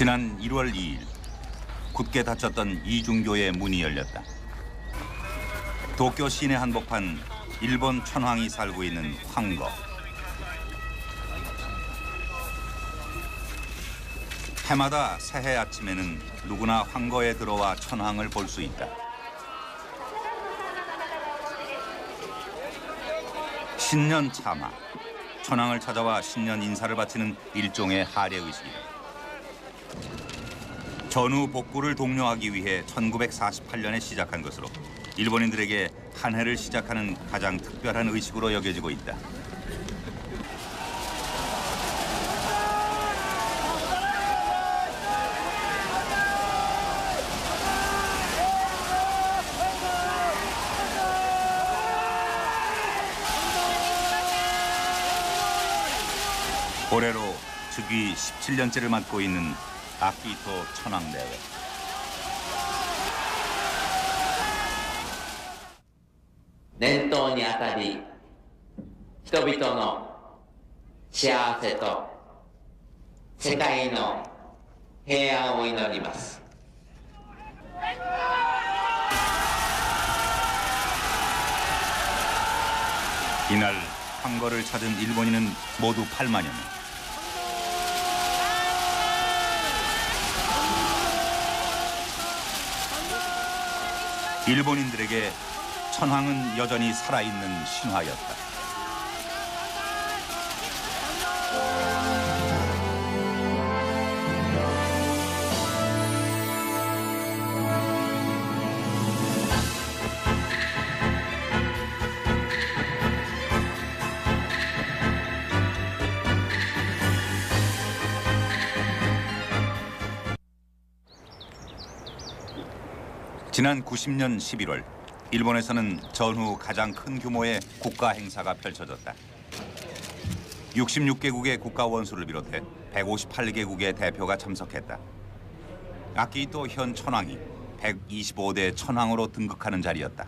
지난 1월 2일 굳게 닫혔던 이중교의 문이 열렸다. 도쿄 시내 한복판 일본 천황이 살고 있는 황거. 해마다 새해 아침에는 누구나 황거에 들어와 천황을 볼 수 있다. 신년 차마, 천황을 찾아와 신년 인사를 바치는 일종의 하례 의식이다. 전후 복구를 독려하기 위해 1948년에 시작한 것으로 일본인들에게 한 해를 시작하는 가장 특별한 의식으로 여겨지고 있다. 올해로 즉위 17년째를 맡고 있는 아키히토 천황대회. 년頭にあたり、人々の幸せと世界の平安を祈ります。 이날 황거를 찾은 일본인은 모두 8만여 명. 일본인들에게 천황은 여전히 살아있는 신화였다. 지난 90년 11월 일본에서는 전후 가장 큰 규모의 국가 행사가 펼쳐졌다. 66개국의 국가 원수를 비롯해 158개국의 대표가 참석했다. 아키히토 현 천황이 125대 천황으로 등극하는 자리였다.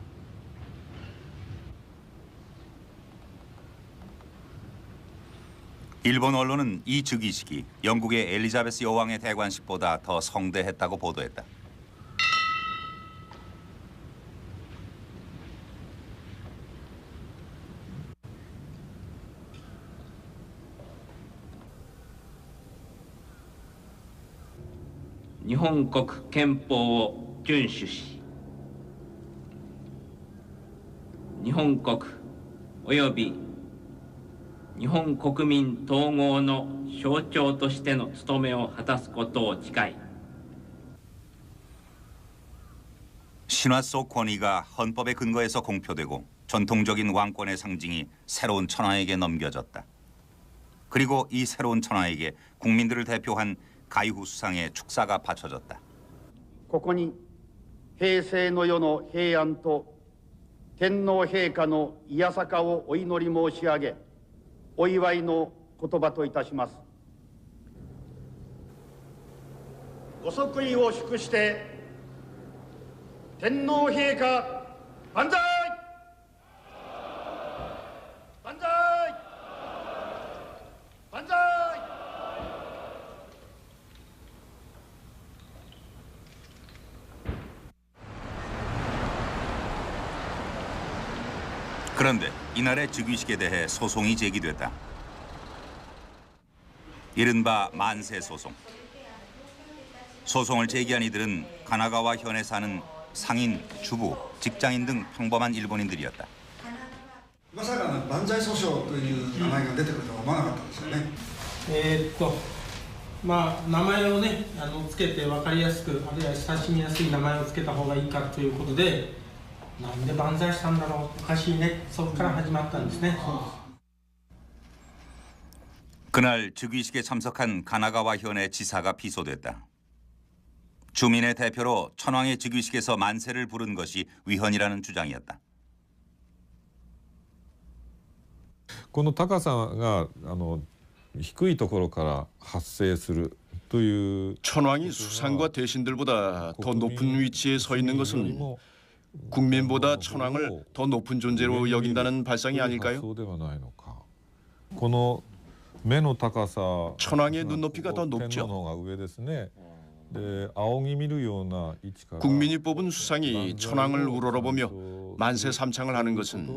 일본 언론은 이 즉위식이 영국의 엘리자베스 여왕의 대관식보다 더 성대했다고 보도했다. 일본国憲法を遵守し、日本国および日本国民統合の象徴としての務めを果たすことを誓い、 신화 속 권위가 헌법의 근거에서 공표되고 전통적인 왕권의 상징이 새로운 천황에게 넘겨졌다. 그리고 이 새로운 천황에게 국민들을 대표한 가이후 수상의 축사가 바쳐졌다. ここに平成の世の平安と天皇陛下のいやさかをお祈り申し上げ、お祝いの言葉といたします。ご即位を祝して天皇陛下万歳！万歳！万歳！ 그런데 이날의 즉위식에 대해 소송이 제기됐다. 이른바 만세 소송. 소송을 제기한 이들은 가나가와 현에 사는 상인, 주부, 직장인 등 평범한 일본인들이었다. まさかの万歳訴訟という名前が出てくるとは思わなかったんですよね。名前をねつけて分かりやすく、あるいは親しみやすい名前をつけた方がいいかということで、なんで万歳したんだろう、おかしいね、そこから始まったんですね。 그날 즉위식에 참석한 가나가와 현의 지사가 피소됐다. 주민의 대표로 천황의 즉위식에서 만세를 부른 것이 위헌이라는 주장이었다. この高さが低いところから発生するという 천황이 수상과 대신들보다 더 높은 위치에 서 있는 것은 국민보다 천황을 더 높은 존재로 여긴다는 발상이 아닐까요? そうではないのか。この 천황의 눈높이가 더 높죠. 국민이 뽑은 수상이 천황을 우러러보며 만세 삼창을 하는 것은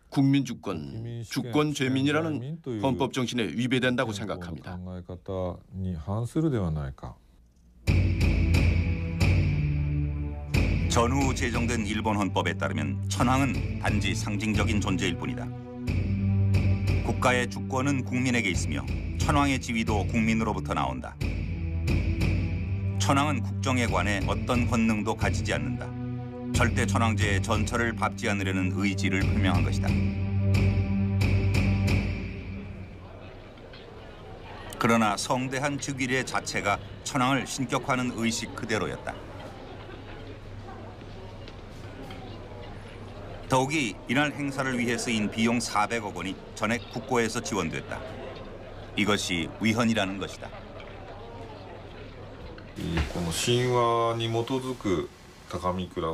국민 주권, 주권 죄민이라는 헌법 정신에 위배된다고 생각합니다. 전후 제정된 일본 헌법에 따르면 천황은 단지 상징적인 존재일 뿐이다. 국가의 주권은 국민에게 있으며 천황의 지위도 국민으로부터 나온다. 천황은 국정에 관해 어떤 권능도 가지지 않는다. 절대 천황제의 전철을 밟지 않으려는 의지를 표명한 것이다. 그러나 성대한 즉위례 자체가 천황을 신격화하는 의식 그대로였다. 더욱이 이날 행사를 위해 쓰인 비용 400억 원이 전액 국고에서 지원됐다. 이것이 위헌이라는 것이다.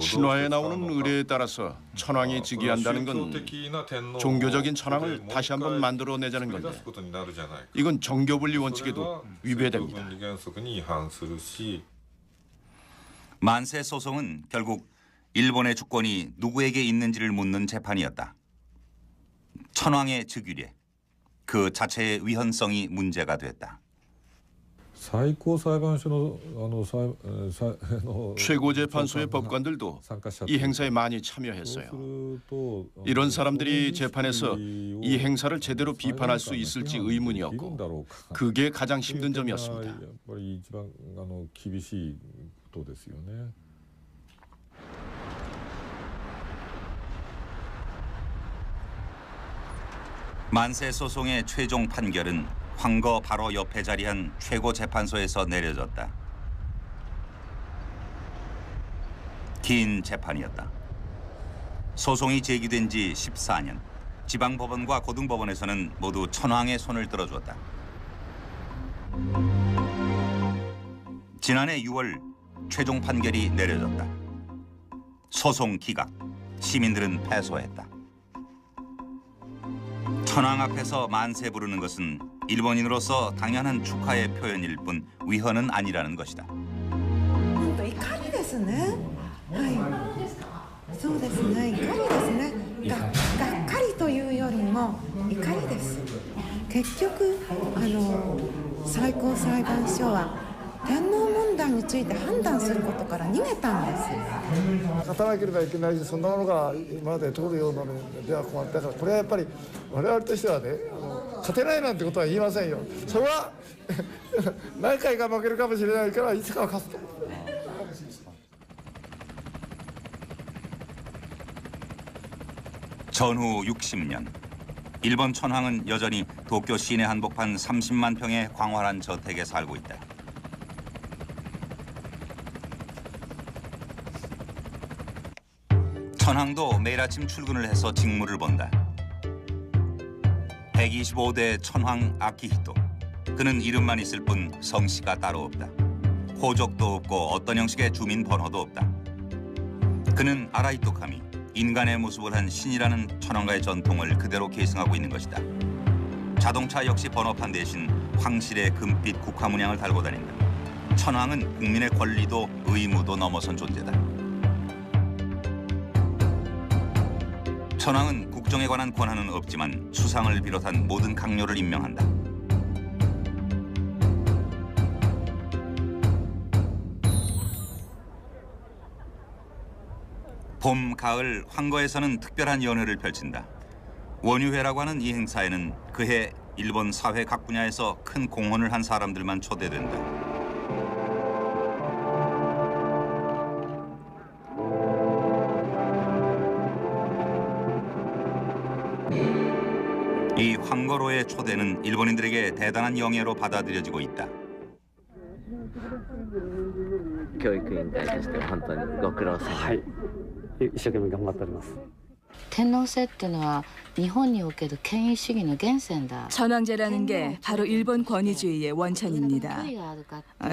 신화에 나오는 의례에 따라서 천황이 즉위한다는 건 종교적인 천황을 다시 한번 만들어내자는 건데 이건 정교분리 원칙에도 위배됩니다. 만세 소송은 결국 일본의 주권이 누구에게 있는지를 묻는 재판이었다. 천황의 즉위례, 그 자체의 위헌성이 문제가 됐다. 최고재판소의 법관들도 이 행사에 많이 참여했어요. 이런 사람들이 재판에서 이 행사를 제대로 비판할 수 있을지 의문이었고 그게 가장 힘든 점이었습니다. 만세 소송의 최종 판결은 황거 바로 옆에 자리한 최고재판소에서 내려졌다. 긴 재판이었다. 소송이 제기된 지 14년, 지방법원과 고등법원에서는 모두 천황의 손을 들어주었다. 지난해 6월 최종 판결이 내려졌다. 소송 기각, 시민들은 패소했다. 천황 앞에서 만세 부르는 것은 일본인으로서 당연한 축하의 표현일 뿐 위헌은 아니라는 것이다. 怒りですね。はい。そうですね。怒りですね。がっかりというよりも怒りです。結局最高裁判所は天皇問題について判断することから逃げたんです。勝たなければいけないし、そんなものが今まで通るようなのでは困ったから、これはやっぱり我々としてはね、勝てないなんてことは言いませんよ。それは何回か負けるかもしれないからいつかは勝つと。 전후 60년, 일본 천황은 여전히 도쿄 시내 한복판 30만 평의 광활한 저택에 살고 있다. 천황도 매일 아침 출근을 해서 직무를 본다. 125대 천황 아키히토. 그는 이름만 있을 뿐 성씨가 따로 없다. 호적도 없고 어떤 형식의 주민 번호도 없다. 그는 아라이토카미, 인간의 모습을 한 신이라는 천황가의 전통을 그대로 계승하고 있는 것이다. 자동차 역시 번호판 대신 황실의 금빛 국화문양을 달고 다닌다. 천황은 국민의 권리도 의무도 넘어선 존재다. 천황은 국정에 관한 권한은 없지만 수상을 비롯한 모든 강요를 임명한다. 봄, 가을, 황거에서는 특별한 연회를 펼친다. 원유회라고 하는 이 행사에는 그해 일본 사회 각 분야에서 큰 공헌을 한 사람들만 초대된다. 이 황거로의 초대는 일본인들에게 대단한 영예로 받아들여지고 있다. 教育委員会として本当にご苦労様。はい、一生懸命頑張っております。 천황제라는 게 바로 일본 권위주의의 원천입니다.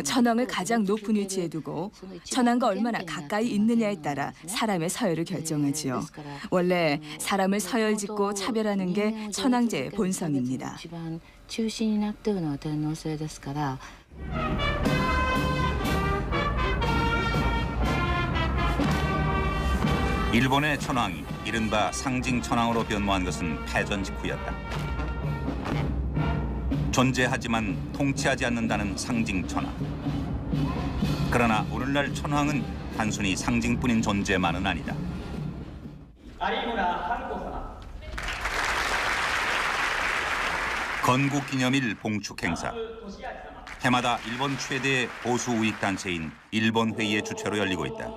천황을 가장 높은 위치에 두고 천황과 얼마나 가까이 있느냐에 따라 사람의 서열을 결정하지요. 원래 사람을 서열짓고 차별하는 게 천황제의 본성입니다. 일본의 천황이 이른바 상징 천황으로 변모한 것은 패전 직후였다. 존재하지만 통치하지 않는다는 상징 천황. 그러나 오늘날 천황은 단순히 상징뿐인 존재만은 아니다. 건국기념일 봉축 행사. 해마다 일본 최대 보수 우익 단체인 일본회의의 주최로 열리고 있다.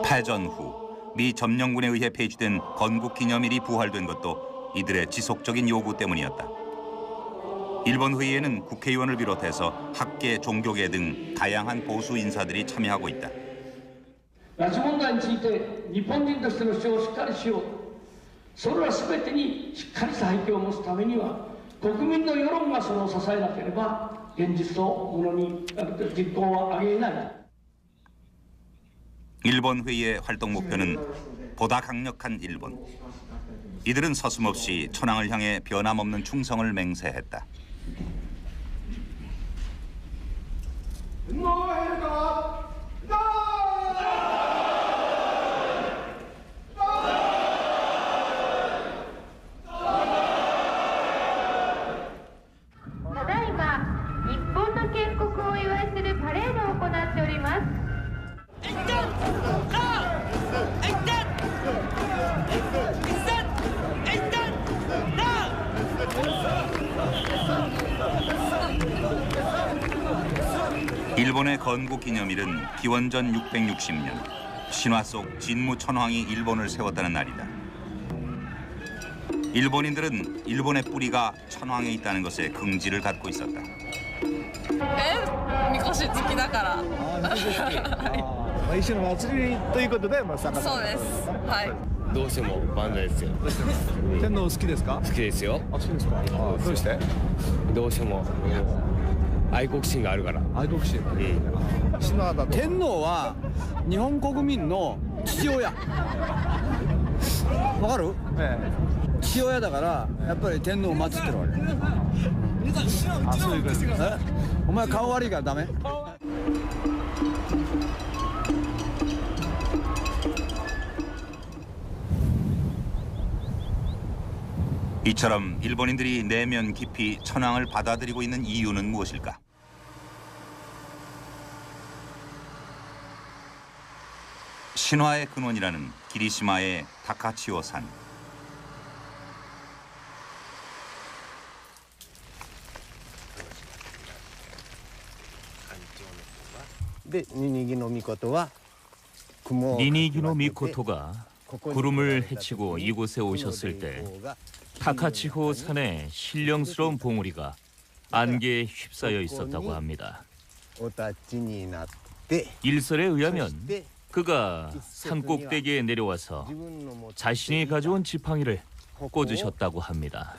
패전 후 미 점령군에 의해 폐지된 건국기념일이 부활된 것도 이들의 지속적인 요구 때문이었다. 일본 회의에는 국회의원을 비롯해서 학계, 종교계 등 다양한 보수 인사들이 참여하고 있다. 拉致問題について日本人としての主張をしっかりしよう。それら全てにしっかりした背景を持つためには国民の世論がそれを支えなければ現実のものに実行は上げない。 일본 회의의 활동 목표는 보다 강력한 일본. 이들은 서슴없이 천황을 향해 변함없는 충성을 맹세했다. 일본의 건국기념일은 기원전 660년 신화 속 진무 천황이 일본을 세웠다는 날이다. 일본인들은 일본의 뿌리가 천황에 있다는 것에 긍지를 갖고 있었다. 미코시好きだから。一緒の祭りということで参加。そうです。はい。どうしても万歳ですよ。天皇好きですか？好きですよ。あ、好きですか？どうして？どうしても愛国心があるから。愛国心。天皇は日本国民の父親。わかる？父親だからやっぱり天皇を祀ってるわけ。あ、そういうことですか。お前顔悪いからダメ？ 이처럼 일본인들이 내면 깊이 천황을 받아들이고 있는 이유는 무엇일까? 신화의 근원이라는 기리시마의 다카치오 산. でニニギノミコトは 니니기노 미코토가 구름을 헤치고 이곳에 오셨을 때 타카치호 산에 신령스러운 봉우리가 안개에 휩싸여 있었다고 합니다. 일설에 의하면 그가 산 꼭대기에 내려와서 자신이 가져온 지팡이를 꽂으셨다고 합니다.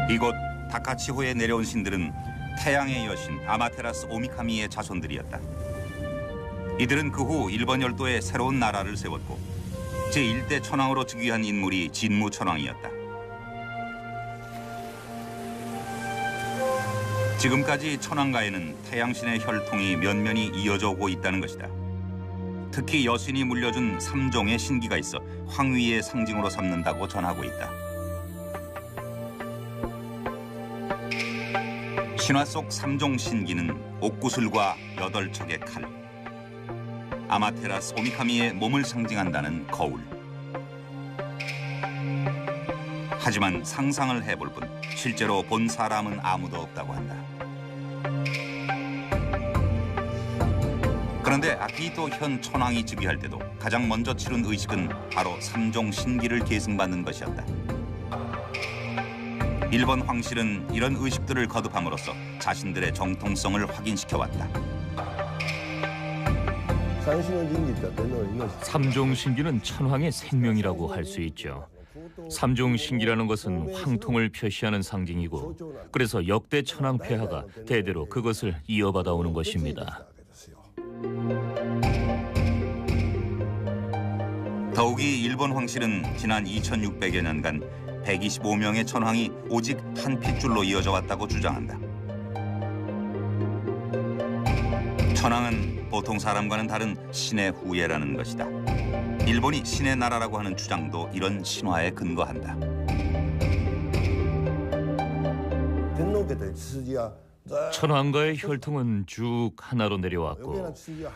이곳 다카치호에 내려온 신들은 태양의 여신 아마테라스 오미카미의 자손들이었다. 이들은 그 후 일본 열도에 새로운 나라를 세웠고 제1대 천황으로 즉위한 인물이 진무 천황이었다. 지금까지 천황가에는 태양신의 혈통이 면면이 이어져 오고 있다는 것이다. 특히 여신이 물려준 3종의 신기가 있어 황위의 상징으로 삼는다고 전하고 있다. 신화 속 3종 신기는 옥구슬과 8척의 칼, 아마테라스 오미카미의 몸을 상징한다는 거울. 하지만 상상을 해볼 뿐 실제로 본 사람은 아무도 없다고 한다. 그런데 아키히토 현 천황이 즉위할 때도 가장 먼저 치른 의식은 바로 3종 신기를 계승받는 것이었다. 일본 황실은 이런 의식들을 거듭함으로써 자신들의 정통성을 확인시켜왔다. 삼종신기는 천황의 생명이라고 할 수 있죠. 삼종신기라는 것은 황통을 표시하는 상징이고 그래서 역대 천황 폐하가 대대로 그것을 이어받아 오는 것입니다. 더욱이 일본 황실은 지난 2600여 년간 125명의 천황이 오직 한 핏줄로 이어져 왔다고 주장한다. 천황은 보통 사람과는 다른 신의 후예라는 것이다. 일본이 신의 나라라고 하는 주장도 이런 신화에 근거한다. 천황과의 혈통은 쭉 하나로 내려왔고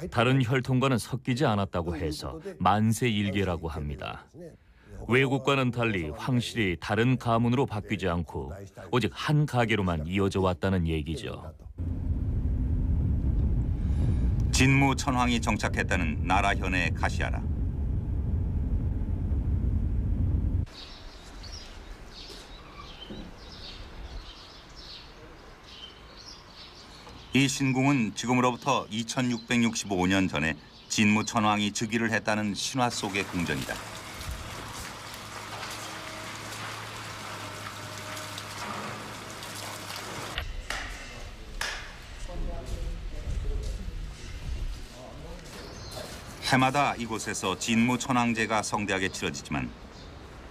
다른 혈통과는 섞이지 않았다고 해서 만세일계라고 합니다. 외국과는 달리 황실이 다른 가문으로 바뀌지 않고 오직 한 가계로만 이어져 왔다는 얘기죠. 진무 천황이 정착했다는 나라 현의 가시아라. 이 신궁은 지금으로부터 2665년 전에 진무 천황이 즉위를 했다는 신화 속의 궁전이다. 해마다 이곳에서 진무 천황제가 성대하게 치러지지만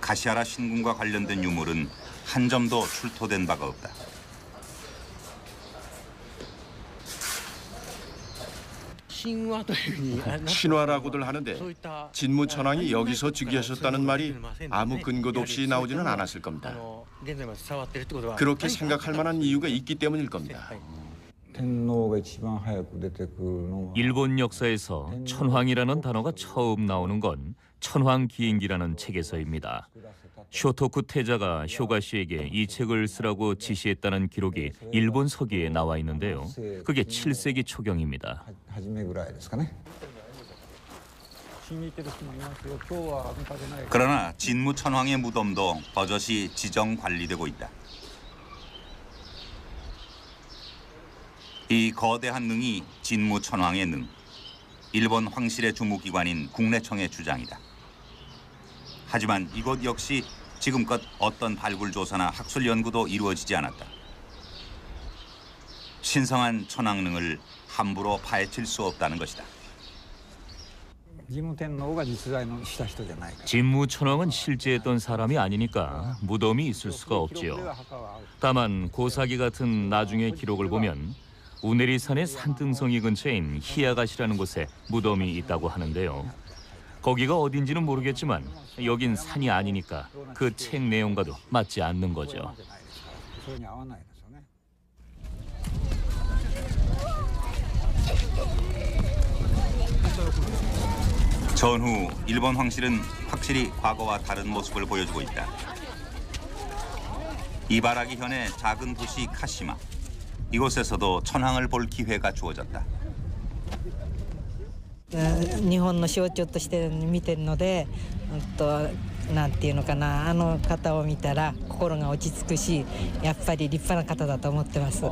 가시아라 신궁과 관련된 유물은 한 점도 출토된 바가 없다. 신화라고들 하는데 진무 천황이 여기서 즉위하셨다는 말이 아무 근거도 없이 나오지는 않았을 겁니다. 그렇게 생각할 만한 이유가 있기 때문일 겁니다. 일본 역사에서 천황이라는 단어가 처음 나오는 건 천황기행기라는 책에서입니다. 쇼토쿠 태자가 쇼가시에게 이 책을 쓰라고 지시했다는 기록이 일본 서기에 나와 있는데요. 그게 7세기 초경입니다. 그러나 진무 천황의 무덤도 버젓이 지정 관리되고 있다. 이 거대한 능이 진무 천황의 능, 일본 황실의 주무기관인 국내청의 주장이다. 하지만 이곳 역시 지금껏 어떤 발굴 조사나 학술 연구도 이루어지지 않았다. 신성한 천황능을 함부로 파헤칠 수 없다는 것이다. 진무 천황은 실제했던 사람이 아니니까 무덤이 있을 수가 없지요. 다만 고사기 같은 나중의 기록을 보면 우네리산의 산등성이 근처인 히야가시라는 곳에 무덤이 있다고 하는데요. 거기가 어딘지는 모르겠지만 여긴 산이 아니니까 그 책 내용과도 맞지 않는 거죠. 전후 일본 황실은 확실히 과거와 다른 모습을 보여주고 있다. 이바라기 현의 작은 도시 카시마. 이곳에서도 천황을 볼 기회가 주어졌다. 日本の象徴として見てるので、なんていうのかな、あの方を見たら心が落ち着くし、やっぱり立派な方だと思ってます。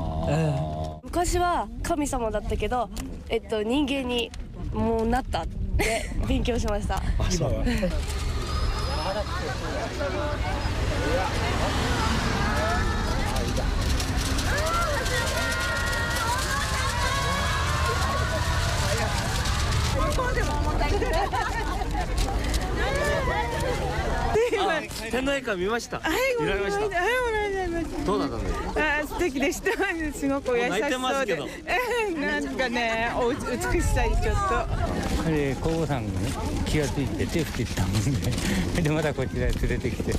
昔は神様だったけど、人間にもうなったって勉強しました。今は天皇陛下見ました。見られました。どうだったんですか。素敵でした。すごく優し泣いてそうでますけど。なんかね、美しさにちょっと。彼皇后さんがね気がついて手振ってたもんでまたこちらへ連れてきて、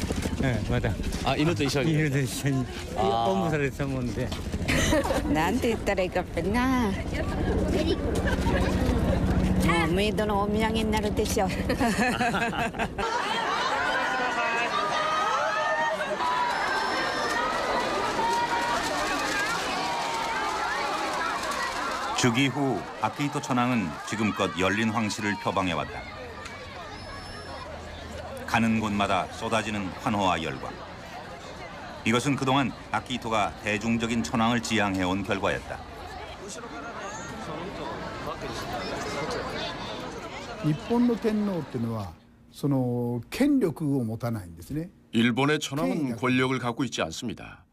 また犬と一緒におんぶされてたもんでなんて言ったらいいかっぺな。もうメイドのお土産になるでしょう。 즉위 후 아키히토 천황은 지금껏 열린 황실을 표방해왔다. 가는 곳마다 쏟아지는 환호와 열광. 이것은 그동안 아키히토가 대중적인 천황을 지향해온 결과였다. 日本の天皇っていうのはその権力を持たないんですね。 일본의 천황은 권력을 갖고 있지 않습니다.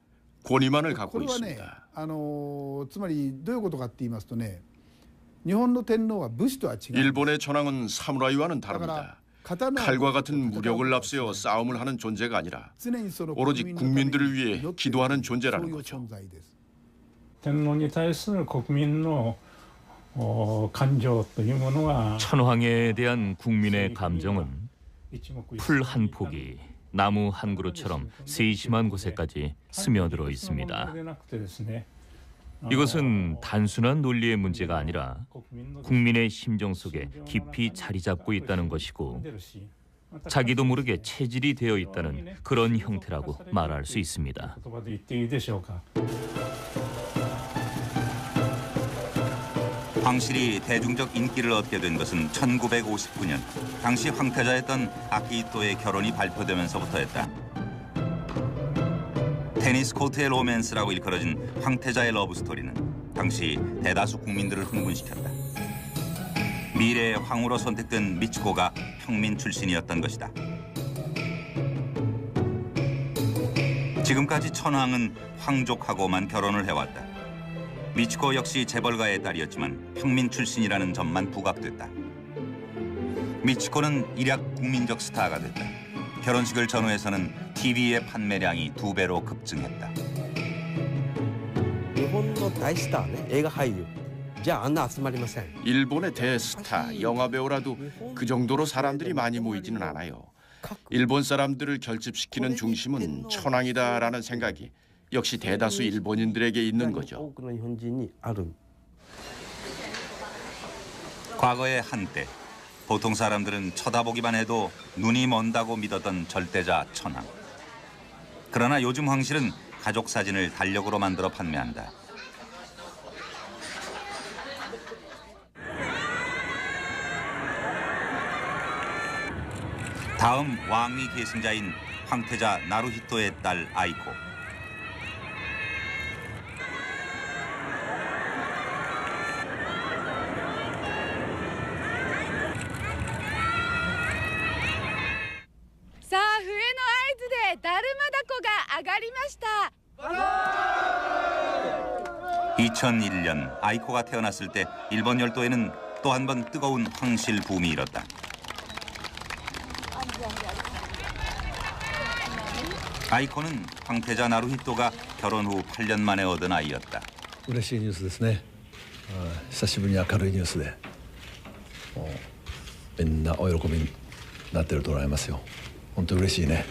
권위만을 갖고 これはね 있습니다. つまりどういうことかって言いますとね、日本の天皇は武士とは違う。 일본의 천황은 사무라이와는 다릅니다. 칼과 같은 무력을 앞세워 싸움을 하는 존재가 아니라 오로지 국민들을 위해 기도하는 존재라는 거죠. 天皇に対する国民の感情というものは 천황에 대한 국민의 감정은 풀 한 폭이 나무 한 그루처럼 세심한 곳에까지 스며들어 있습니다. 이것은 단순한 논리의 문제가 아니라 국민의 심정 속에 깊이 자리 잡고 있다는 것이고 자기도 모르게 체질이 되어 있다는 그런 형태라고 말할 수 있습니다. 황실이 대중적 인기를 얻게 된 것은 1959년 당시 황태자였던 아키히토의 결혼이 발표되면서부터였다. 테니스 코트의 로맨스라고 일컬어진 황태자의 러브스토리는 당시 대다수 국민들을 흥분시켰다. 미래의 황후로 선택된 미치코가 평민 출신이었던 것이다. 지금까지 천황은 황족하고만 결혼을 해왔다. 미치코 역시 재벌가의 딸이었지만 평민 출신이라는 점만 부각됐다. 미치코는 일약 국민적 스타가 됐다. 결혼식을 전후해서는 TV의 판매량이 2배로 급증했다. 일본의 대스타네,映画俳優. 일본의 대스타, 영화배우라도 그 정도로 사람들이 많이 모이지는 않아요. 일본 사람들을 결집시키는 중심은 천황이다라는 생각이 역시 대다수 일본인들에게 있는 거죠. 과거의 한때 보통 사람들은 쳐다보기만 해도 눈이 먼다고 믿었던 절대자 천황. 그러나 요즘 황실은 가족 사진을 달력으로 만들어 판매한다. 다음 왕위 계승자인 황태자 나루히토의 딸 아이코. 자, 笛の合図でだるまだこが上がりました. 2001년 아이코가 태어났을 때 일본 열도에는 또 한 번 뜨거운 황실 붐이 일었다. 아이코는 황태자 나루히토가 결혼 후 8년 만에 얻은 아이였다. 嬉しいニュースですね。久しぶりに明るいニュースで、みんなお喜びになってると思いますよ。本当嬉しいね。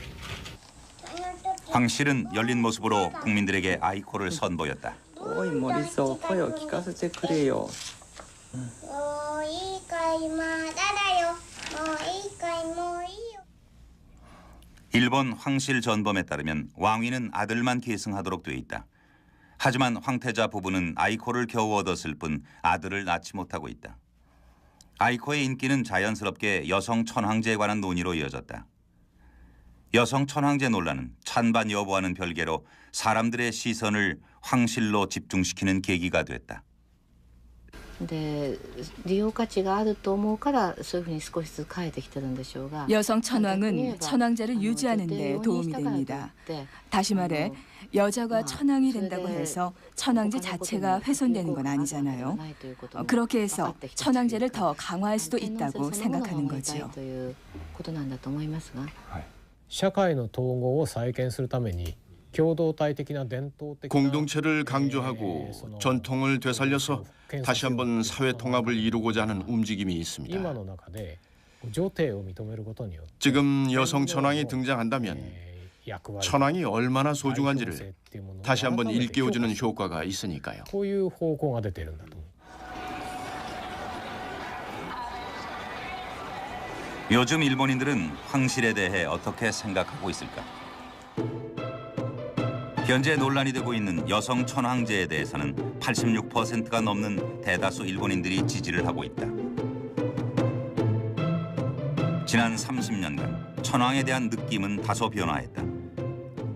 황실은 열린 모습으로 국민들에게 아이코를 선보였다. 어이 머리서 거요 기가스제 그래요. 일본 황실 전범에 따르면 왕위는 아들만 계승하도록 돼 있다. 하지만 황태자 부부는 아이코를 겨우 얻었을 뿐 아들을 낳지 못하고 있다. 아이코의 인기는 자연스럽게 여성 천황제에 관한 논의로 이어졌다. 여성 천황제 논란은 찬반 여부와는 별개로 사람들의 시선을 황실로 집중시키는 계기가 됐다. で利用価値があると思うからそういうふうに少しずつ変えてきてるんでしょうが 여성 천황은 천황제를 유지하는 데 도움이 됩니다. 다시 말해 여자가 천황이 된다고 해서 천황제 자체가 훼손되는 건 아니잖아요. 그렇게 해서 천황제를 더 강화할 수도 있다고 생각하는 거죠. 社会の統合を再建するために 공동체를 강조하고 전통을 되살려서 다시 한번 사회 통합을 이루고자 하는 움직임이 있습니다. 지금 여성 천황이 등장한다면 천황이 얼마나 소중한지를 다시 한번 일깨워주는 효과가 있으니까요. 요즘 일본인들은 황실에 대해 어떻게 생각하고 있을까? 현재 논란이 되고 있는 여성 천황제에 대해서는 86%가 넘는 대다수 일본인들이 지지를 하고 있다. 지난 30년간 천황에 대한 느낌은 다소 변화했다.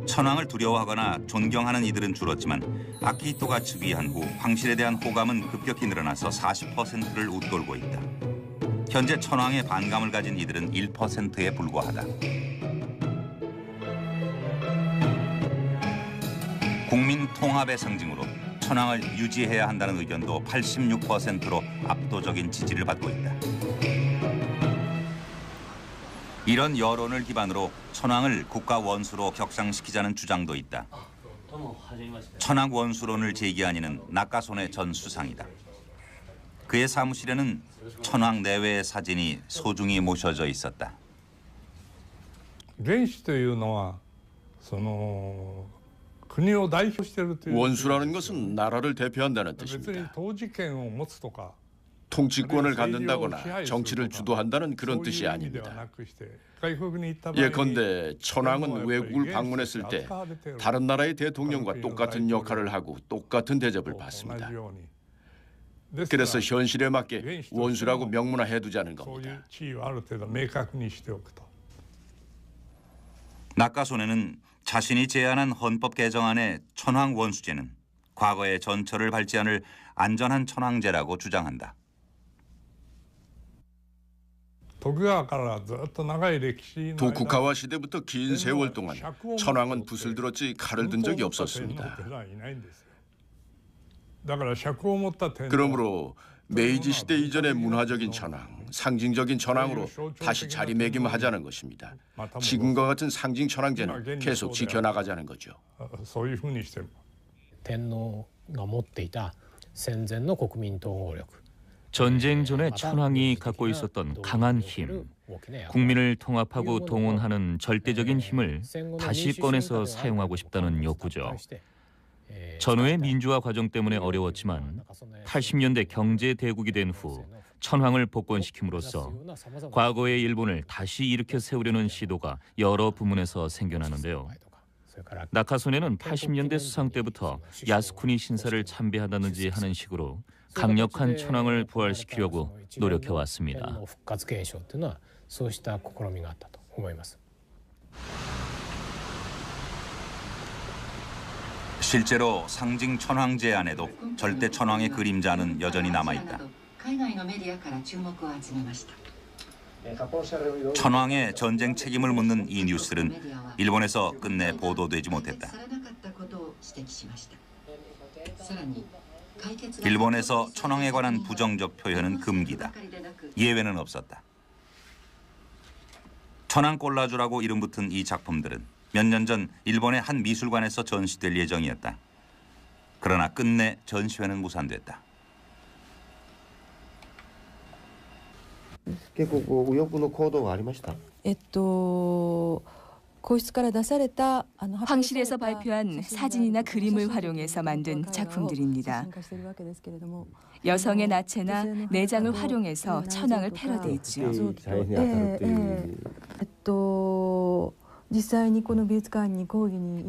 천황을 두려워하거나 존경하는 이들은 줄었지만 아키히토가 즉위한 후 황실에 대한 호감은 급격히 늘어나서 40%를 웃돌고 있다. 현재 천황에 반감을 가진 이들은 1%에 불과하다. 국민 통합의 상징으로 천황을 유지해야 한다는 의견도 86%로 압도적인 지지를 받고 있다. 이런 여론을 기반으로 천황을 국가 원수로 격상시키자는 주장도 있다. 천황 원수론을 제기한 이는 나카소네 전 수상이다. 그의 사무실에는 천황 내외의 사진이 소중히 모셔져 있었다. 元首というのは国を代表しているという 원수라는 것은 나라를 대표한다는 別に 뜻입니다. 統治権を持つとか 통치권을 갖는다거나 정치를 주도한다는 그런 뜻이 아닙니다. 예컨대 천황은 외국을 방문했을 때 다른 나라의 대통령과 똑같은 역할을 하고 똑같은 대접을 받습니다. 그래서 현실에 맞게 원수라고 명문화해두자는 겁니다. 나카소네는 자신이 제안한 헌법 개정안의 천황 원수제는 과거의 전철을 밟지 않을 안전한 천황제라고 주장한다. 도쿠가와 시대부터 긴 세월 동안 천황은 붓을 들었지 칼을 든 적이 없었습니다. 그러므로 메이지 시대 이전의 문화적인 천황, 상징적인 천황으로 다시 자리매김하자는 것입니다. 지금과 같은 상징 천황제는 계속 지켜나가자는 거죠. 天皇が持っていた戦前の国民統合力 전쟁 전에 천황이 갖고 있었던 강한 힘, 국민을 통합하고 동원하는 절대적인 힘을 다시 꺼내서 사용하고 싶다는 욕구죠. 전후의 민주화 과정 때문에 어려웠지만 80년대 경제 대국이 된 후 천황을 복권시킴으로써 과거의 일본을 다시 일으켜 세우려는 시도가 여러 부문에서 생겨나는데요. 나카소네는 80년대 수상 때부터 야스쿠니 신사를 참배하다든지 하는 식으로 강력한 천황을 부활시키려고 노력해왔습니다. 실제로 상징 천황제 안에도 절대 천황의 그림자는 여전히 남아있다. 천황의 전쟁 책임을 묻는 이 뉴스는 일본에서 끝내 보도되지 못했다. 일본에서 천황에 관한 부정적 표현은 금기다. 예외는 없었다. 천황 꼴라주라고 이름 붙은 이 작품들은 몇 년 전 일본의 한 미술관에서 전시될 예정이었다. 그러나 끝내 전시회는 무산됐다. 結構こう右翼の行動がありました。 황실에서 발표한 사진이나 그림을 활용해서 만든 작품들입니다. 여성의 나체나 내장을 활용해서 천황을 패러디했죠.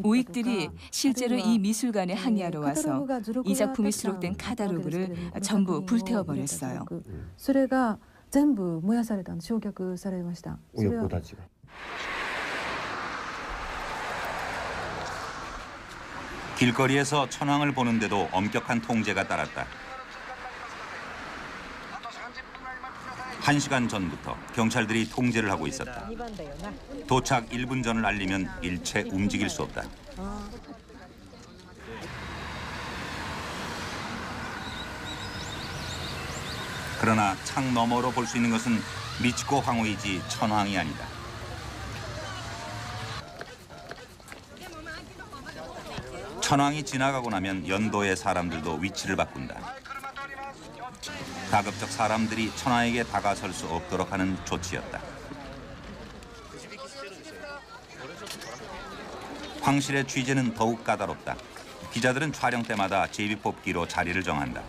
우익들이 실제로 이 미술관에 항의하러 와서 이 작품이 수록된 카탈로그를 전부 불태워버렸어요. それが全部燃やされた、焼却されました。 右翼たちが。 길거리에서 천황을 보는데도 엄격한 통제가 따랐다. 1시간 전부터 경찰들이 통제를 하고 있었다. 도착 1분 전을 알리면 일체 움직일 수 없다. 그러나 창 너머로 볼 수 있는 것은 미치코 황후이지 천황이 아니다. 천황이 지나가고 나면 연도의 사람들도 위치를 바꾼다. 가급적 사람들이 천황에게 다가설 수 없도록 하는 조치였다. 황실의 취재는 더욱 까다롭다. 기자들은 촬영 때마다 제비뽑기로 자리를 정한다.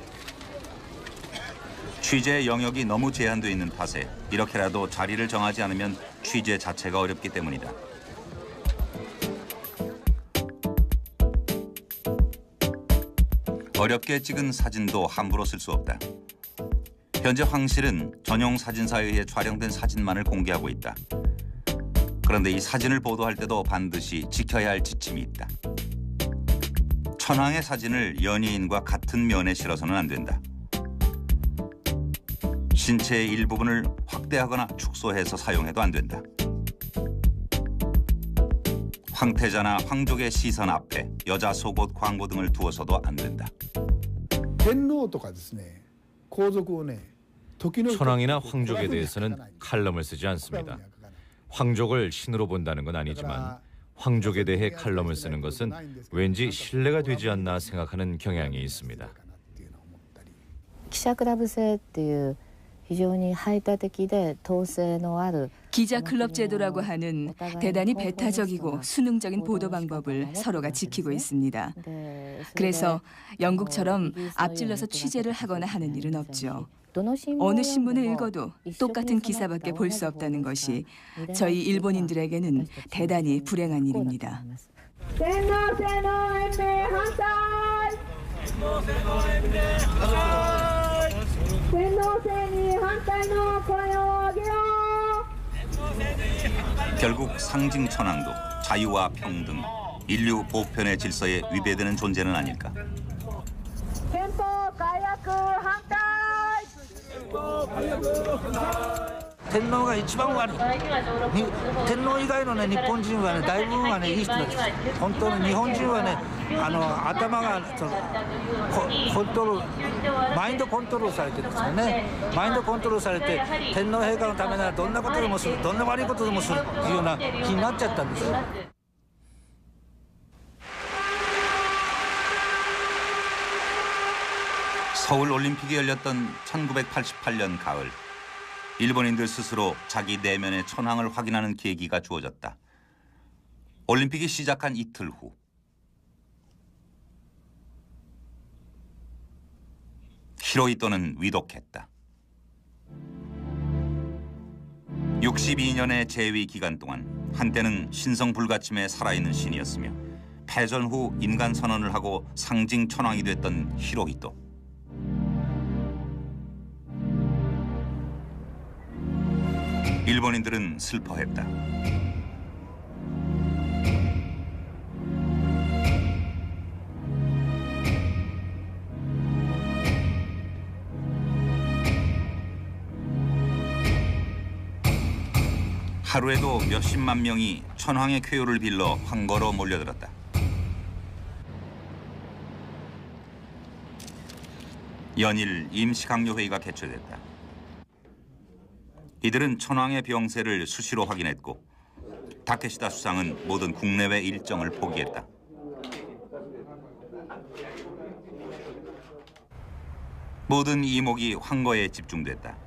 취재의 영역이 너무 제한돼 있는 탓에 이렇게라도 자리를 정하지 않으면 취재 자체가 어렵기 때문이다. 어렵게 찍은 사진도 함부로 쓸 수 없다. 현재 황실은 전용 사진사에 의해 촬영된 사진만을 공개하고 있다. 그런데 이 사진을 보도할 때도 반드시 지켜야 할 지침이 있다. 천황의 사진을 연예인과 같은 면에 실어서는 안 된다. 신체의 일부분을 확대하거나 축소해서 사용해도 안 된다. 황태자나 황족의 시선 앞에 여자 속옷 광고 등을 두어서도 안 된다. 천황이나 황족에 대해서는 칼럼을 쓰지 않습니다. 황족을 신으로 본다는 건 아니지만 황족에 대해 칼럼을 쓰는 것은 왠지 신뢰가 되지 않나 생각하는 경향이 있습니다. 기자 클럽제っていう非常に排他的で統制のある 기자 클럽 제도라고 하는 대단히 배타적이고 수능적인 보도 방법을 서로가 지키고 있습니다. 그래서 영국처럼 앞질러서 취재를 하거나 하는 일은 없죠. 어느 신문을 읽어도 똑같은 기사밖에 볼 수 없다는 것이 저희 일본인들에게는 대단히 불행한 일입니다. 결국 상징 천황도 자유와 평등, 인류 보편의 질서에 위배되는 존재는 아닐까.天皇が一番悪い。天皇以外のね日本人はね大部分はねいい人たちです。本当に日本人はね頭がコントロールマインドコントロールされてるんですよね。マインドコントロールされて天皇陛下のためならどんなことでもする、どんな悪いことでもするっていうような気になっちゃったんですよ。 서울 올림픽이 열렸던 1988년 가을, 일본인들 스스로 자기 내면의 천황을 확인하는 계기가 주어졌다. 올림픽이 시작한 이틀 후 히로히토는 위독했다. 62년의 재위 기간 동안 한때는 신성불가침에 살아있는 신이었으며 패전 후 인간 선언을 하고 상징 천황이 됐던 히로히토. 일본인들은 슬퍼했다. 하루에도 몇십만 명이 천황의 쾌유를 빌러 황거로 몰려들었다. 연일 임시강요회의가 개최됐다. 이들은 천황의 병세를 수시로 확인했고 다케시다 수상은 모든 국내외 일정을 포기했다. 모든 이목이 황거에 집중됐다.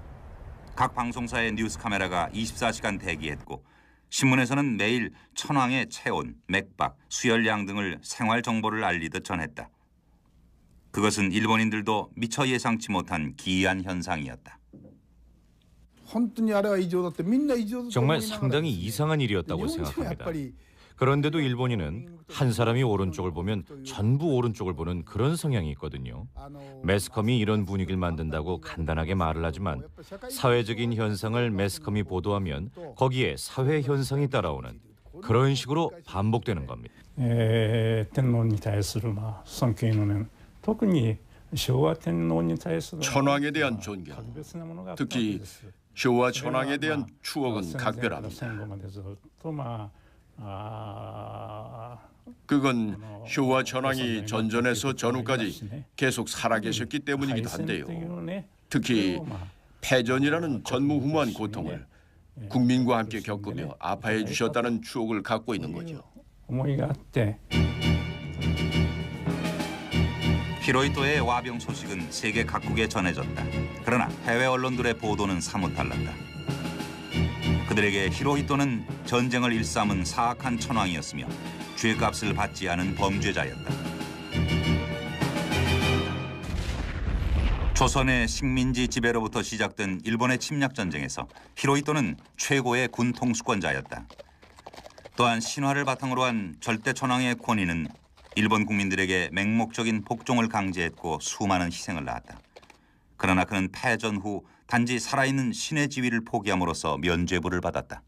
각 방송사의 뉴스 카메라가 24시간 대기했고 신문에서는 매일 천황의 체온, 맥박, 수혈량 등을 생활 정보를 알리듯 전했다. 그것은 일본인들도 미처 예상치 못한 기이한 현상이었다. 정말 상당히 이상한 일이었다고 생각합니다. 그런데도 일본인은 한 사람이 오른쪽을 보면 전부 오른쪽을 보는 그런 성향이 있거든요. 매스컴이 이런 분위기를 만든다고 간단하게 말을 하지만 사회적인 현상을 매스컴이 보도하면 거기에 사회 현상이 따라오는 그런 식으로 반복되는 겁니다. 天皇に対する尊敬の念、特に昭和天皇に対する 천황에 대한 존경, 특히 쇼와 천황에 대한 추억은 각별합니다. 그건 쇼와 천황이 전전에서 전후까지 계속 살아계셨기 때문이기도 한데요. 특히 패전이라는 전무후무한 고통을 국민과 함께 겪으며 아파해 주셨다는 추억을 갖고 있는 거죠. 히로히토의 와병 소식은 세계 각국에 전해졌다. 그러나 해외 언론들의 보도는 사뭇 달랐다. 그들에게 히로히토는 전쟁을 일삼은 사악한 천황이었으며 죄값을 받지 않은 범죄자였다. 조선의 식민지 지배로부터 시작된 일본의 침략 전쟁에서 히로히토는 최고의 군 통수권자였다. 또한 신화를 바탕으로 한 절대 천황의 권위는 일본 국민들에게 맹목적인 복종을 강제했고 수많은 희생을 낳았다. 그러나 그는 패전 후 단지 살아있는 신의 지위를 포기함으로써 면죄부를 받았다.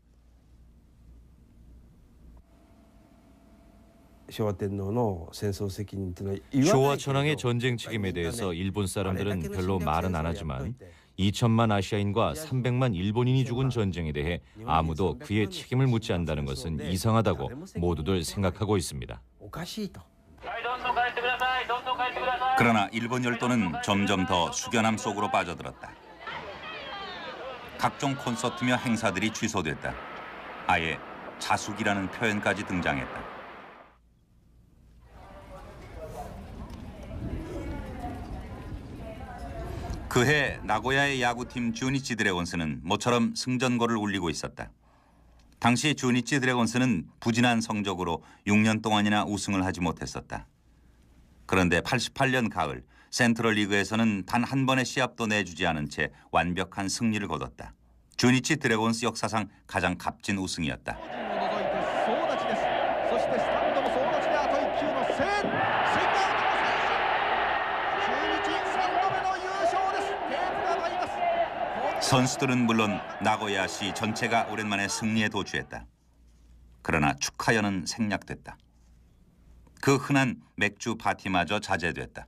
쇼와 천황의 전쟁 책임에 대해서 일본 사람들은 별로 말은 안 하지만 2천만 아시아인과 300만 일본인이 죽은 전쟁에 대해 아무도 그의 책임을 묻지 않는다는 것은 이상하다고 모두들 생각하고 있습니다. 그러나 일본 열도는 점점 더 숙연함 속으로 빠져들었다. 각종 콘서트며 행사들이 취소됐다. 아예 자숙이라는 표현까지 등장했다. 그해 나고야의 야구팀 주니치 드래곤스는 모처럼 승전고를 울리고 있었다. 당시 주니치 드래곤스는 부진한 성적으로 6년 동안이나 우승을 하지 못했었다. 그런데 88년 가을 센트럴 리그에서는 단 한 번의 시합도 내주지 않은 채 완벽한 승리를 거뒀다. 주니치 드래곤스 역사상 가장 값진 우승이었다. 선수들은 물론 나고야시 전체가 오랜만에 승리에 도취했다. 그러나 축하연은 생략됐다. 그 흔한 맥주 파티마저 자제됐다.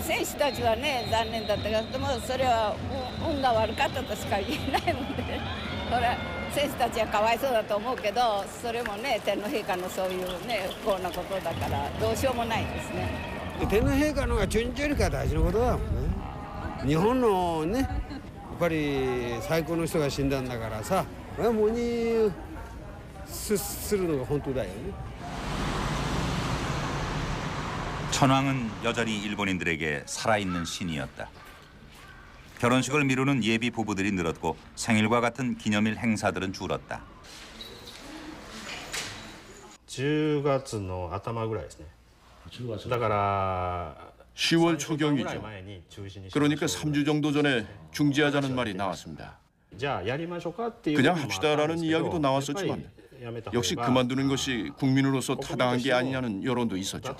選手たちはね残念だったけど、でもそれは運が悪かったとしか言えないので、これ選手たちはかわいそうだと思うけど、それもね天皇陛下のそういうね不幸なことだからどうしようもないですね。天皇陛下の方が中日よりか大事なことだもんね。日本のねやっぱり最高の人が死んだんだからさ、もうにするのが本当だよね。 천황은 여전히 일본인들에게 살아있는 신이었다. 결혼식을 미루는 예비 부부들이 늘었고 생일과 같은 기념일 행사들은 줄었다. 10月の頭ぐらいですね。だから 10월 초경이죠. 그러니까 3주 정도 전에 중지하자는 말이 나왔습니다. 그냥 합시다라는 이야기도 나왔었지만 역시 그만두는 것이 국민으로서 타당한 게 아니냐는 여론도 있었죠.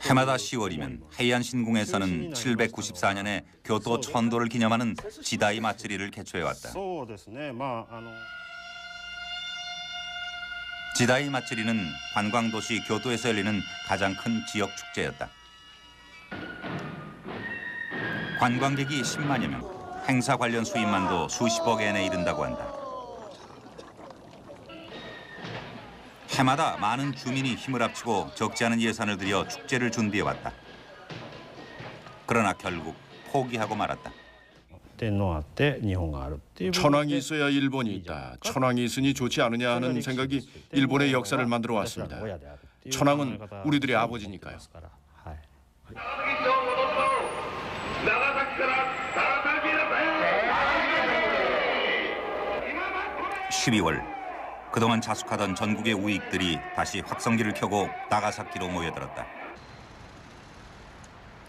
해마다 10월이면 헤이안 신궁에서는 794년에 교토 천도를 기념하는 지다이 마츠리를 개최해왔다. 지다이 마츠리는 관광도시 교토에서 열리는 가장 큰 지역 축제였다. 관광객이 10만여 명, 행사 관련 수입만도 수십억 엔에 이른다고 한다. 해마다 많은 주민이 힘을 합치고 적지 않은 예산을 들여 축제를 준비해왔다. 그러나 결국 포기하고 말았다. 천황이 있어야 일본이 있다. 천황이 있으니 좋지 않으냐 하는 생각이 일본의 역사를 만들어 왔습니다. 천황은 우리들의 아버지니까요. 12월, 그동안 자숙하던 전국의 우익들이 다시 확성기를 켜고 나가사키로 모여들었다.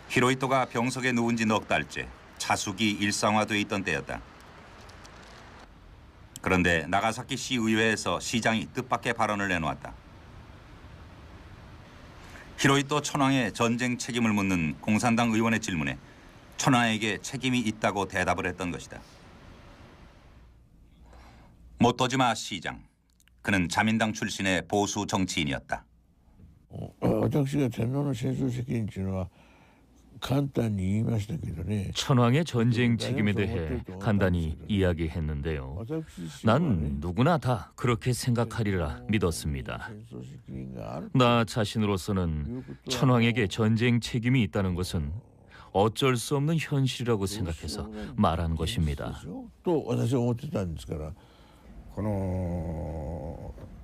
히로히토가 병석에 누운 지 넉 달째 자숙이 일상화돼 있던 때였다. 그런데 나가사키 시의회에서 시장이 뜻밖의 발언을 내놓았다. 히로히토 천황의 전쟁 책임을 묻는 공산당 의원의 질문에 천황에게 책임이 있다고 대답을 했던 것이다. 모토지마 시장, 그는 자민당 출신의 보수 정치인이었다. 천황의 전쟁 책임에 대해 간단히 이야기했는데요. 난 누구나 다 그렇게 생각하리라 믿었습니다. 나 자신으로서는 천황에게 전쟁 책임이 있다는 것은 어쩔 수 없는 현실이라고 생각해서 말한 것입니다.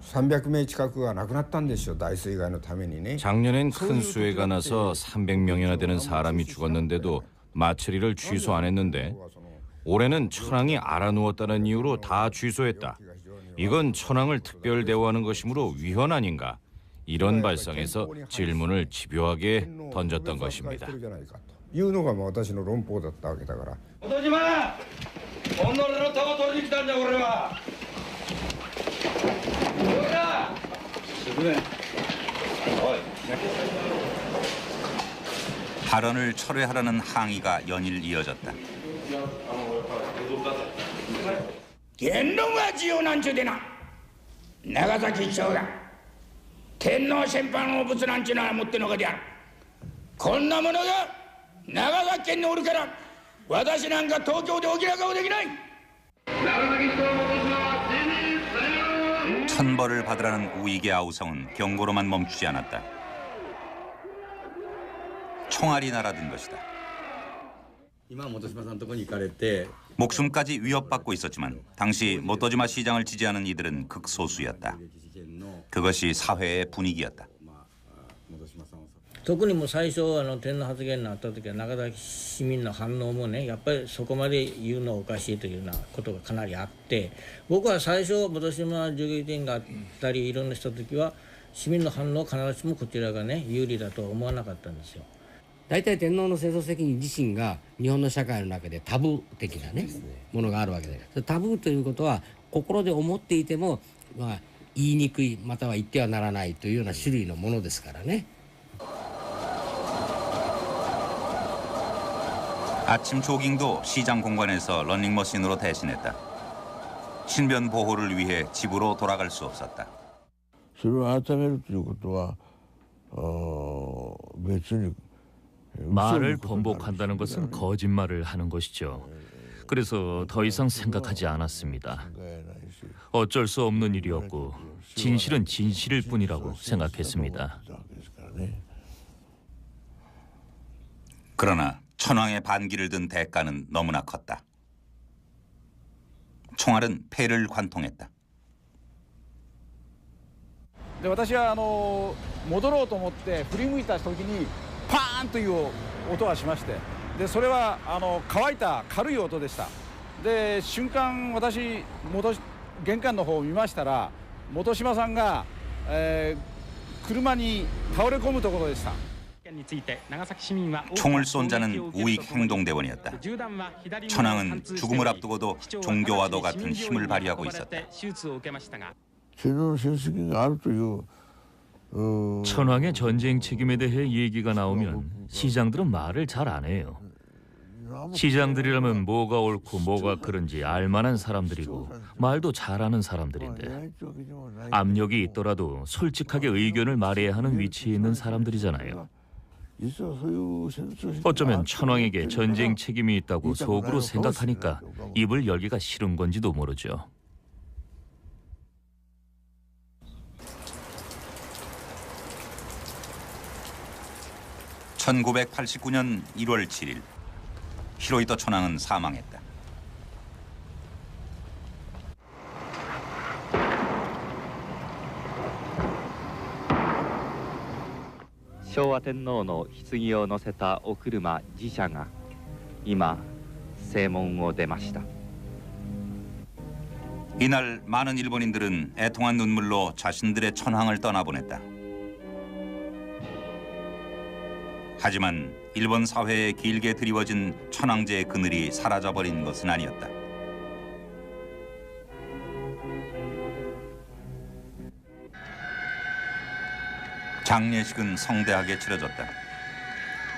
300名近くが亡くなったんですよ。大水害のためにね。 작년엔 큰 수해가 나서 300명이나 되는 사람이 죽었는데도 마츠리를 취소 안 했는데 올해는 천황이 알아누웠다는 이유로 다 취소했다. 이건 천황을 특별 대우하는 것이므로 위헌 아닌가? 이런 발상에서 질문을 집요하게 던졌던 것입니다. いうのが私の論法だったわけだから。小島、己のタバ取りに来たんだ俺は。 발언을 철회하라는 항의가 연일 이어졌다. 天皇が自由なんちゅうてな長崎市長が天皇戦犯の物なんちゅうのは持ってのがであるこんなものが長崎県におるから私なんか東京で大きな顔できない 천벌을 받으라는 우익의 아우성은 경고로만 멈추지 않았다. 총알이 날아든 것이다. 목숨까지 위협받고 있었지만 당시 모토지마 시장을 지지하는 이들은 극소수였다. 그것이 사회의 분위기였다. 特にもう最初天皇発言になった時は長崎市民の反応もねやっぱりそこまで言うのはおかしいというようなことがかなりあって僕は最初本島銃撃戦があったりいろんなした時は市民の反応必ずしもこちらがね有利だとは思わなかったんですよ。大体天皇の戦争責任自身が日本の社会の中でタブー的なねものがあるわけでタブーということは心で思っていても、言いにくいまたは言ってはならないというような種類のものですからね。 아침 조깅도 시장 공간에서 러닝머신으로 대신했다. 신변 보호를 위해 집으로 돌아갈 수 없었다. 말을 번복한다는 것은 거짓말을 하는 것이죠. 그래서 더 이상 생각하지 않았습니다. 어쩔 수 없는 일이었고 진실은 진실일 뿐이라고 생각했습니다. 그러나 천황의 반기를 든 대가는 너무나 컸다. 총알은 폐를 관통했다. で私は戻ろうと思って振り向いた時にパーンという音がしましてでそれは乾いた軽い音でした。で瞬間私玄関の方を見ましたら本島さんが、車に倒れ込むところでした。 총을 쏜 자는 우익 행동대원이었다. 천황은 죽음을 앞두고도 종교와도 같은 힘을 발휘하고 있었다. 천황의 전쟁 책임에 대해 얘기가 나오면 시장들은 말을 잘 안 해요. 시장들이라면 뭐가 옳고 뭐가 그른지 알만한 사람들이고 말도 잘하는 사람들인데 압력이 있더라도 솔직하게 의견을 말해야 하는 위치에 있는 사람들이잖아요. 어쩌면 천황에게 전쟁 책임이 있다고 속으로 생각하니까 입을 열기가 싫은 건지도 모르죠. (1989년 1월 7일) 히로히토 천황은 사망했다.昭和天皇の棺を乗せたお車自車が今正門を出ました. 이날 많은 일본인들은 애통한 눈물로 자신들의 천황을 떠나보냈다. 하지만 일본 사회에 길게 드리워진 천황제의 그늘이 사라져버린 것은 아니었다. 장례식은 성대하게 치러졌다.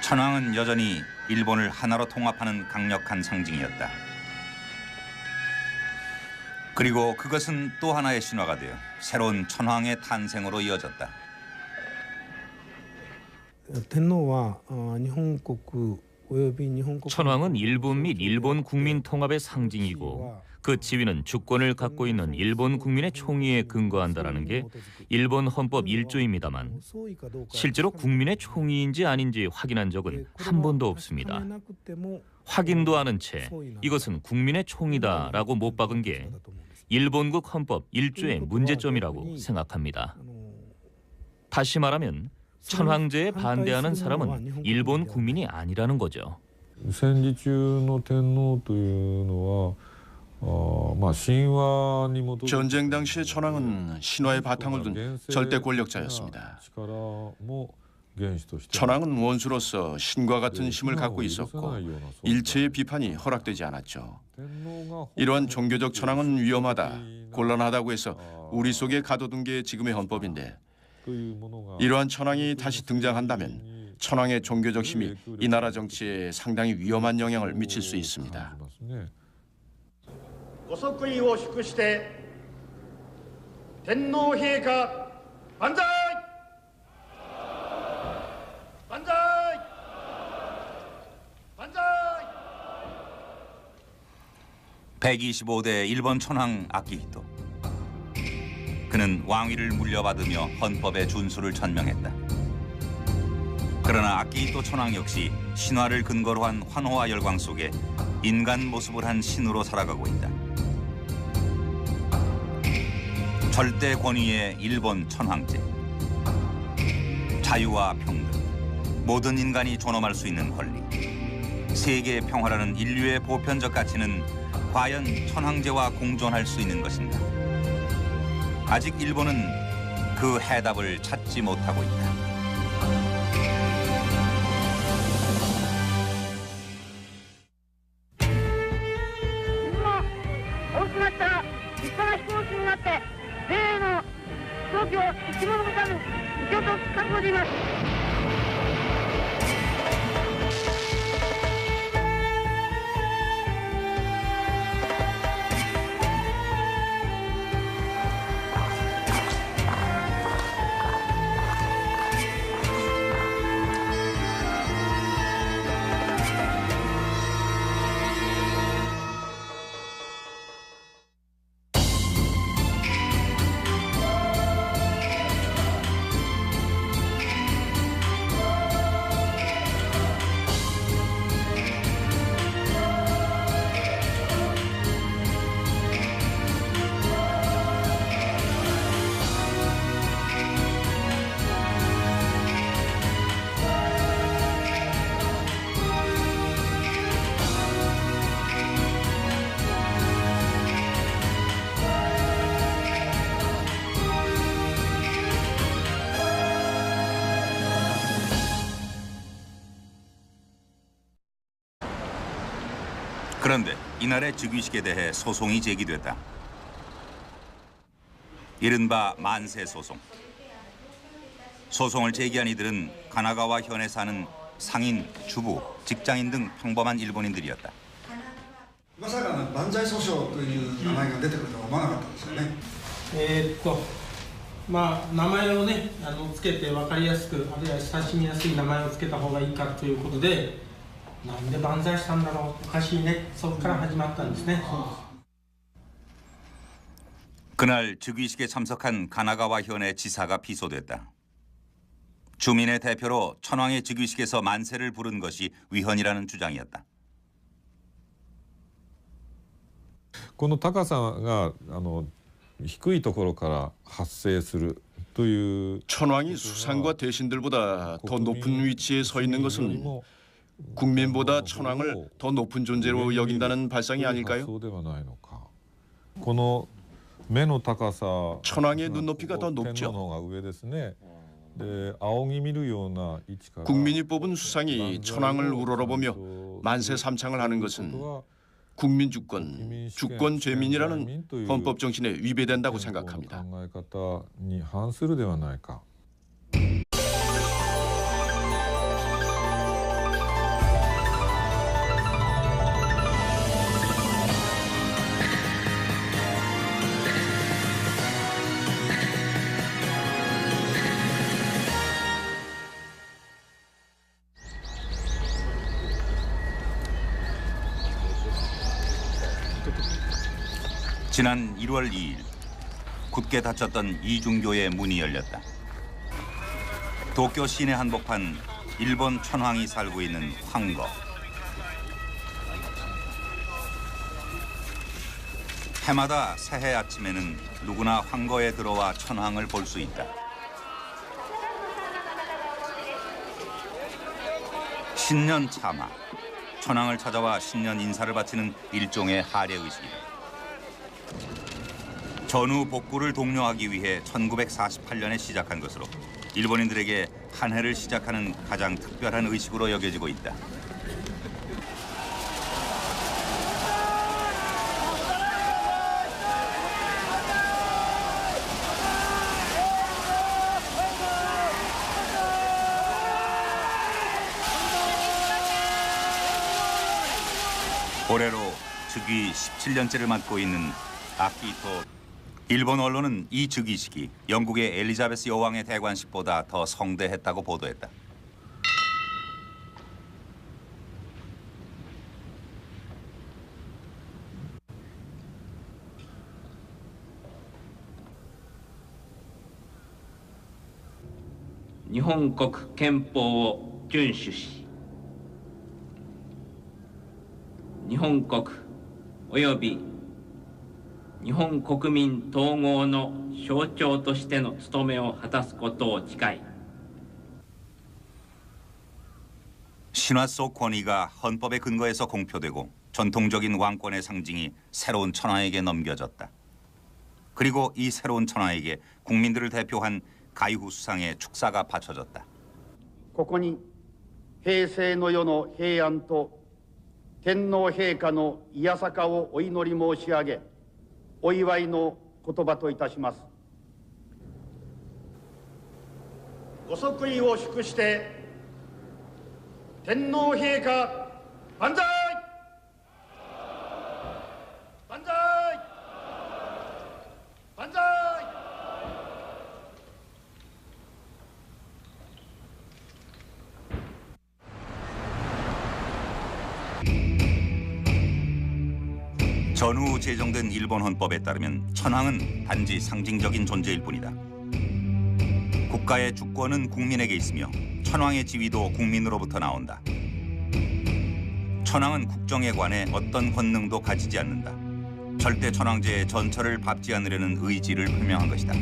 천황은 여전히 일본을 하나로 통합하는 강력한 상징이었다. 그리고 그것은 또 하나의 신화가 되어 새로운 천황의 탄생으로 이어졌다. 천황은 일본 및 일본 국민 통합의 상징이고 그 지위는 주권을 갖고 있는 일본 국민의 총의에 근거한다라는 게 일본 헌법 1조입니다만 실제로 국민의 총의인지 아닌지 확인한 적은 한 번도 없습니다. 확인도 않은 채 이것은 국민의 총이다라고 못 박은 게 일본국 헌법 1조의 문제점이라고 생각합니다. 다시 말하면 천황제에 반대하는 사람은 일본 국민이 아니라는 거죠. 전쟁 당시의 천황은 신화의 바탕을 둔 절대 권력자였습니다. 천황은 원수로서 신과 같은 힘을 갖고 있었고 일체의 비판이 허락되지 않았죠. 이러한 종교적 천황은 위험하다, 곤란하다고 해서 우리 속에 가둬둔 게 지금의 헌법인데 이러한 천황이 다시 등장한다면 천황의 종교적 힘이 이 나라 정치에 상당히 위험한 영향을 미칠 수 있습니다. ご即位を祝して天皇陛下万歳万歳万歳 125대 일본 천황 아키히토. 그는 왕위를 물려받으며 헌법의 준수를 천명했다. 그러나 아키히토 천황 역시 신화를 근거로 한 환호와 열광 속에 인간 모습을 한 신으로 살아가고 있다. 절대 권위의 일본 천황제. 자유와 평등, 모든 인간이 존엄할 수 있는 권리. 세계의 평화라는 인류의 보편적 가치는 과연 천황제와 공존할 수 있는 것인가? 아직 일본은 그 해답을 찾지 못하고 있다. 그런데 이날의 즉위식에 대해 소송이 제기됐다. 이른바 만세 소송. 소송을 제기한 이들은 가나가와 현에 사는 상인, 주부, 직장인 등 평범한 일본인들이었다. まさか万歳訴訟という名前が出てくるとは思わなかったんですよね。まあ名前をねつけて分かりやすくあるいは親しみやすい名前をつけた方がいいかということで、なんで万歳したんだろうおかしいねそこから始まったんですね。 그날 즉위식에 참석한 가나가와 현의 지사가 피소됐다. 주민의 대표로 천황의 즉위식에서 만세를 부른 것이 위헌이라는 주장이었다. この高さが低いところから発生するという 천황이 수상과 대신들보다 더 높은 위치에 서 있는 것은 국민보다 천황을 더 높은 존재로 여긴다는 발상이 아닐까요? そうではないのか。この目の高さ 천황의 눈높이가 더 높죠. 天皇の方が上ですね。で仰ぎ見るような位置から 국민이 뽑은 수상이 천황을 우러러보며 만세 삼창을 하는 것은 국민 주권, 주권 죄민이라는 헌법 정신에 위배된다고 생각합니다. 考え方に反するではないか。 지난 1월 2일 굳게 닫혔던 이중교의 문이 열렸다. 도쿄 시내 한복판 일본 천황이 살고 있는 황거. 해마다 새해 아침에는 누구나 황거에 들어와 천황을 볼 수 있다. 신년 참화, 천황을 찾아와 신년 인사를 바치는 일종의 하례 의식이다. 전후 복구를 독려하기 위해 1948년에 시작한 것으로 일본인들에게 한 해를 시작하는 가장 특별한 의식으로 여겨지고 있다. 올해로 즉위 17년째를 맡고 있는 아키히토. 일본 언론은 이 즉위식이 영국의 엘리자베스 여왕의 대관식보다 더 성대했다고 보도했다. 일본国憲法を遵守し、日本国および日本国民統合の象徴としての務めを果たすことを誓い。 신화 속 권위가 헌법의 근거에서 공표되고 전통적인 왕권의 상징이 새로운 천황에게 넘겨졌다. 그리고 이 새로운 천황에게 국민들을 대표한 가이후 수상의 축사가 바쳐졌다. ここに平成の世の平安と天皇陛下のいやさかをお祈り申し上げ、お祝いの言葉といたします。ご即位を祝して天皇陛下万歳！万歳！万歳！ 전후 제정된 일본 헌법에 따르면 천황은 단지 상징적인 존재일 뿐이다. 국가의 주권은 국민에게 있으며 천황의 지위도 국민으로부터 나온다. 천황은 국정에 관해 어떤 권능도 가지지 않는다. 절대 천황제의 전철을 밟지 않으려는 의지를 표명한 것이다.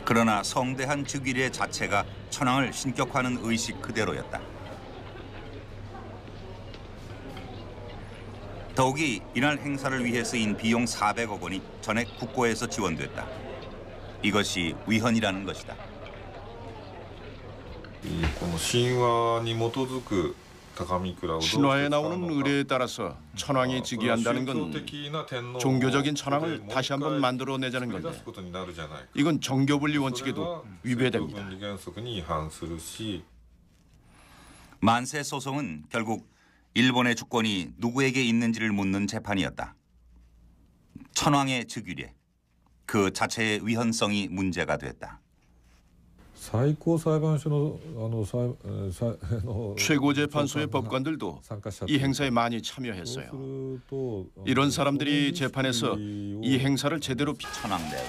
그러나 성대한 즉위례 자체가 천황을 신격화하는 의식 그대로였다. 더욱이 이날 행사를 위해 쓰인 비용 400억 원이 전액 국고에서 지원됐다. 이것이 위헌이라는 것이다. 신화에 나오는 의례에 따라서 천황이 즉위한다는 건 종교적인 천황을 다시 한번 만들어내자는 건데 이건 정교분리 원칙에도 위배됩니다. 만세 소송은 결국 일본의 주권이 누구에게 있는지를 묻는 재판이었다. 천황의 즉위례, 그 자체의 위헌성이 문제가 됐다. 최고재판소의 법관들도 이 행사에 많이 참여했어요. 이런 사람들이 재판에서 이 행사를 제대로 천황대회.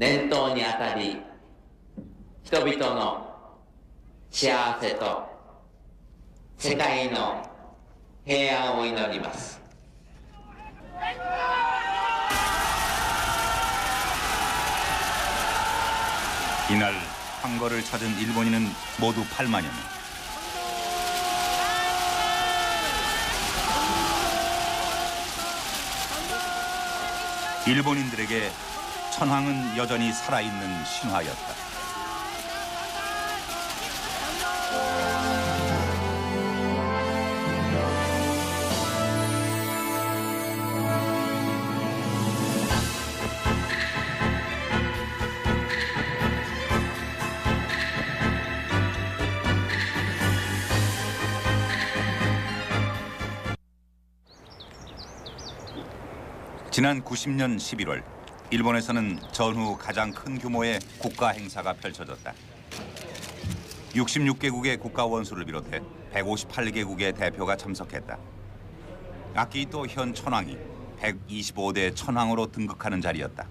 년頭にあたり人々の幸せと世界の平安を祈ります。 이날 황거를 찾은 일본인은 모두 8만여 명. 일본인들에게 천황은 여전히 살아있는 신화였다. 지난 90년 11월 일본에서는 전후 가장 큰 규모의 국가 행사가 펼쳐졌다. 66개국의 국가 원수를 비롯해 158개국의 대표가 참석했다. 아키히토 현 천황이 125대 천황으로 등극하는 자리였다.